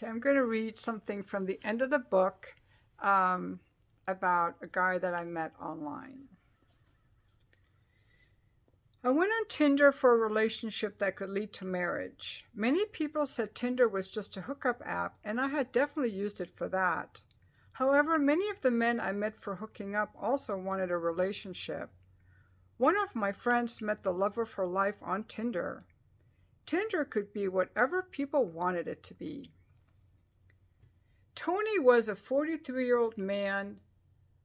Okay, I'm going to read something from the end of the book about a guy that I met online. I went on Tinder for a relationship that could lead to marriage. Many people said Tinder was just a hookup app, and I had definitely used it for that. However, many of the men I met for hooking up also wanted a relationship. One of my friends met the love of her life on Tinder. Tinder could be whatever people wanted it to be. Tony was a 43-year-old man,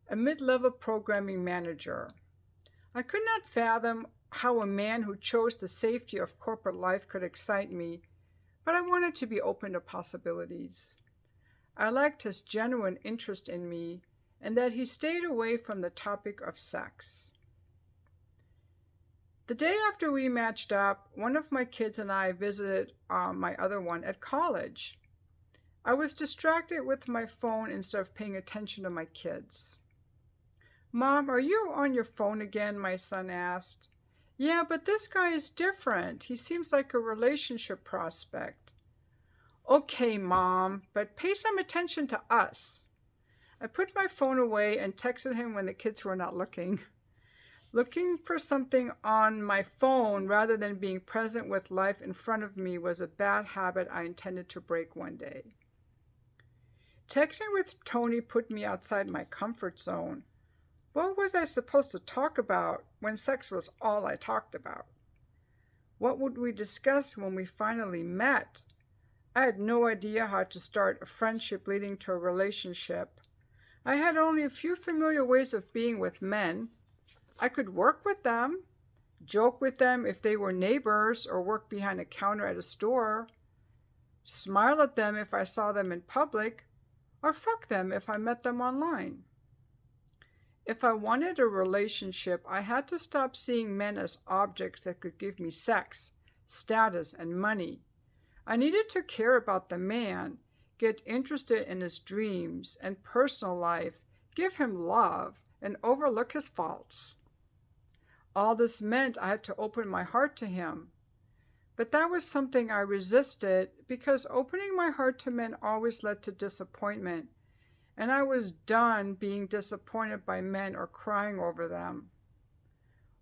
a mid-level programming manager. I could not fathom how a man who chose the safety of corporate life could excite me, but I wanted to be open to possibilities. I liked his genuine interest in me and that he stayed away from the topic of sex. The day after we matched up, one of my kids and I visited my other one at college. I was distracted with my phone instead of paying attention to my kids. "Mom, are you on your phone again?" my son asked. "Yeah, but this guy is different. He seems like a relationship prospect." "Okay, Mom, but pay some attention to us." I put my phone away and texted him when the kids were not looking. Looking for something on my phone rather than being present with life in front of me was a bad habit I intended to break one day. Texting with Tony put me outside my comfort zone. What was I supposed to talk about when sex was all I talked about? What would we discuss when we finally met? I had no idea how to start a friendship leading to a relationship. I had only a few familiar ways of being with men. I could work with them, joke with them if they were neighbors or work behind a counter at a store, smile at them if I saw them in public, or fuck them if I met them online. If I wanted a relationship, I had to stop seeing men as objects that could give me sex, status, and money. I needed to care about the man, get interested in his dreams and personal life, give him love, and overlook his faults. All this meant I had to open my heart to him. But that was something I resisted because opening my heart to men always led to disappointment, and I was done being disappointed by men or crying over them.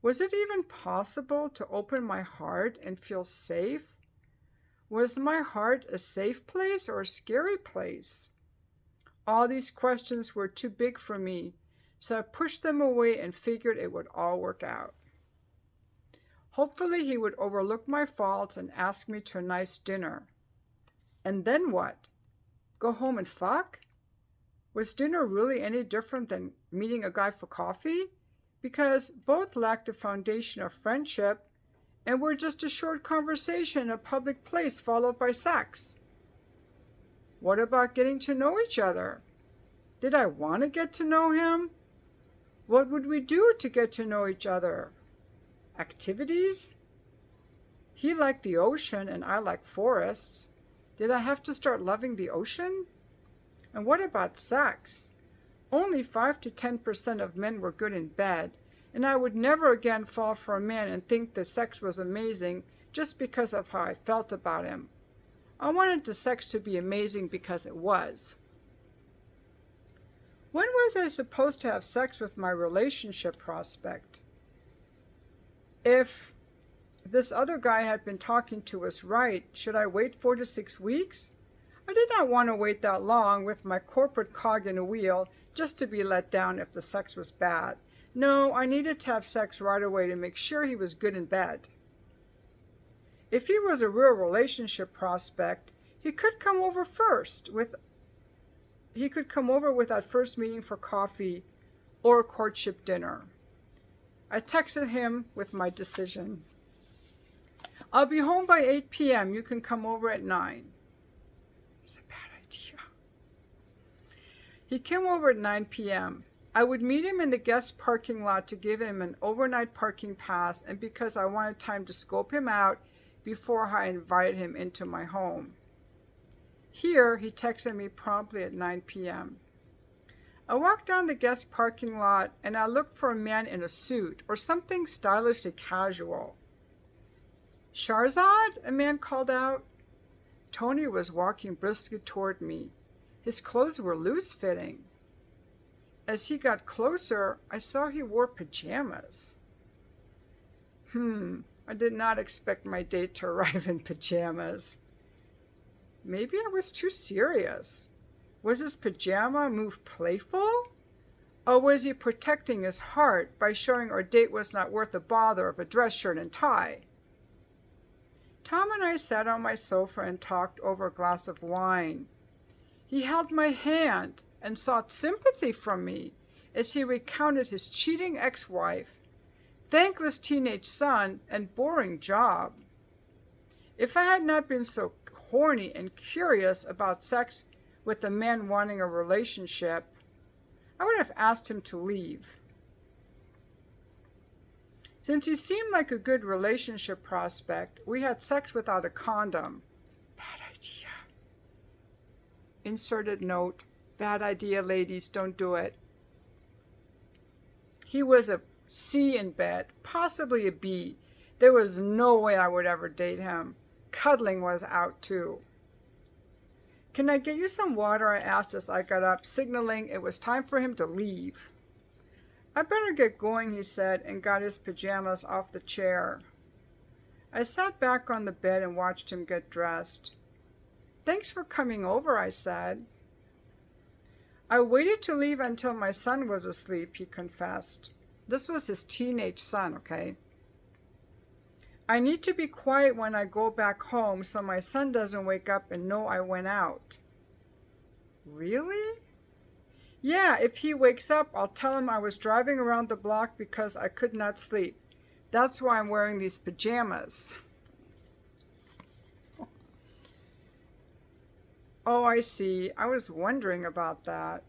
Was it even possible to open my heart and feel safe? Was my heart a safe place or a scary place? All these questions were too big for me, so I pushed them away and figured it would all work out. Hopefully he would overlook my faults and ask me to a nice dinner. And then what? Go home and fuck? Was dinner really any different than meeting a guy for coffee? Because both lacked a foundation of friendship and were just a short conversation in a public place followed by sex. What about getting to know each other? Did I want to get to know him? What would we do to get to know each other? Activities? He liked the ocean and I like forests. Did I have to start loving the ocean? And what about sex? Only 5 to 10% of men were good in bed, and I would never again fall for a man and think that sex was amazing just because of how I felt about him. I wanted the sex to be amazing because it was. When was I supposed to have sex with my relationship prospect? If this other guy had been talking to us right, should I wait 4 to 6 weeks? I did not want to wait that long with my corporate cog in a wheel just to be let down if the sex was bad. No, I needed to have sex right away to make sure he was good in bed. If he was a real relationship prospect, he could come over without first meeting for coffee or a courtship dinner. I texted him with my decision. "I'll be home by 8 p.m. You can come over at 9. It's a bad idea. He came over at 9 p.m. I would meet him in the guest parking lot to give him an overnight parking pass and because I wanted time to scope him out before I invited him into my home. Here, he texted me promptly at 9 p.m. I walked down the guest parking lot and I looked for a man in a suit or something stylishly casual. "Sharzad?" a man called out. Tony was walking briskly toward me. His clothes were loose-fitting. As he got closer, I saw he wore pajamas. I did not expect my date to arrive in pajamas. Maybe I was too serious. Was his pajama move playful? Or was he protecting his heart by showing our date was not worth the bother of a dress shirt and tie? Tom and I sat on my sofa and talked over a glass of wine. He held my hand and sought sympathy from me as he recounted his cheating ex-wife, thankless teenage son, and boring job. If I had not been so horny and curious about sex with a man wanting a relationship, I would have asked him to leave. Since he seemed like a good relationship prospect, we had sex without a condom. Bad idea. Inserted note, bad idea, ladies, don't do it. He was a C in bed, possibly a B. There was no way I would ever date him. Cuddling was out too. Can I get you some water? I asked as I got up, signaling it was time for him to leave. I better get going, he said, and got his pajamas off the chair. I sat back on the bed and watched him get dressed. Thanks for coming over, I said. I waited to leave until my son was asleep, he confessed. This was his teenage son, okay? I need to be quiet when I go back home so my son doesn't wake up and know I went out. Really? Yeah, if he wakes up, I'll tell him I was driving around the block because I could not sleep. That's why I'm wearing these pajamas. Oh, I see. I was wondering about that.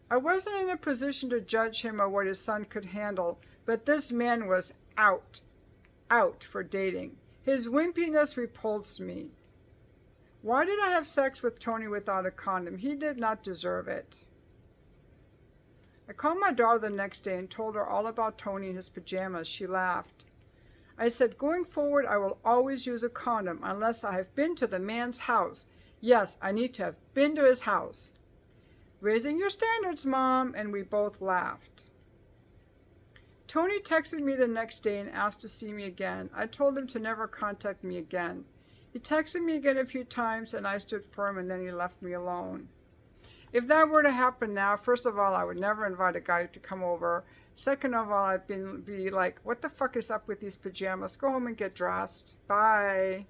I wasn't in a position to judge him or what his son could handle, but this man was out for dating. His wimpiness repulsed me. Why did I have sex with Tony without a condom? He did not deserve it. I called my daughter the next day and told her all about Tony and his pajamas. She laughed. I said, going forward, I will always use a condom unless I have been to the man's house. Yes, I need to have been to his house. Raising your standards, Mom, and we both laughed. Tony texted me the next day and asked to see me again. I told him to never contact me again. He texted me again a few times and I stood firm, and then he left me alone. If that were to happen now, first of all, I would never invite a guy to come over. Second of all, I'd be like, what the fuck is up with these pajamas? Go home and get dressed. Bye.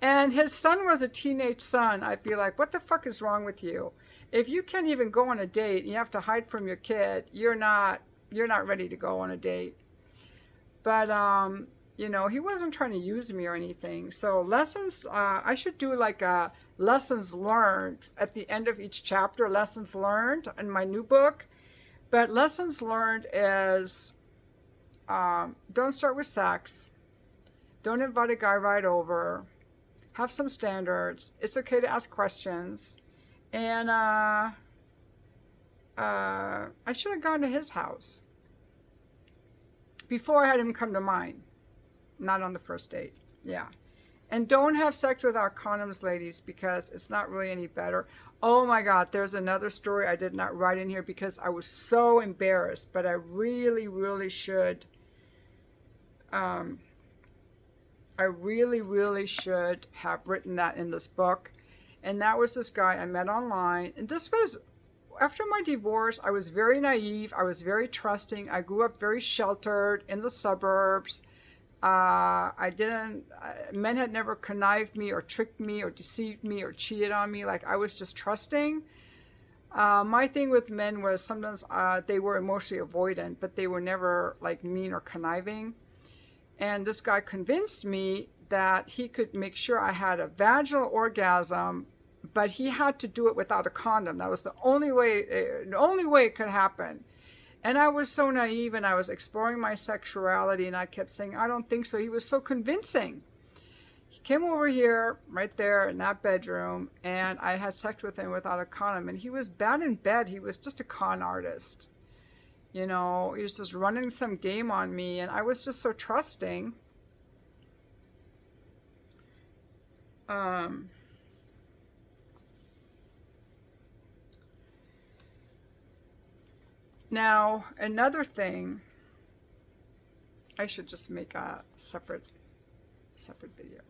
And his son was a teenage son. I'd be like, what the fuck is wrong with you? If you can't even go on a date and you have to hide from your kid, you're not ready to go on a date. But he wasn't trying to use me or anything. So lessons, I should do like a lessons learned at the end of each chapter, lessons learned in my new book. But lessons learned is don't start with sex. Don't invite a guy right over. Have some standards. It's okay to ask questions. And I should have gone to his house before I had him come to mine. Not on the first date. Yeah. And don't have sex without condoms, ladies, because it's not really any better. Oh my God, there's another story I did not write in here because I was so embarrassed, but I really, really should. I really, really should have written that in this book. And that was this guy I met online. And this was, after my divorce, I was very naive. I was very trusting. I grew up very sheltered in the suburbs. Men had never connived me or tricked me or deceived me or cheated on me. Like, I was just trusting. My thing with men was sometimes they were emotionally avoidant, but they were never like mean or conniving. And this guy convinced me that he could make sure I had a vaginal orgasm, but he had to do it without a condom. That was the only way it could happen. And I was so naive, and I was exploring my sexuality, and I kept saying, I don't think so. He was so convincing. He came over here, right there in that bedroom, and I had sex with him without a condom. And he was bad in bed. He was just a con artist. He was just running some game on me, and I was just so trusting. Um, Now, another thing, I should just make a separate video.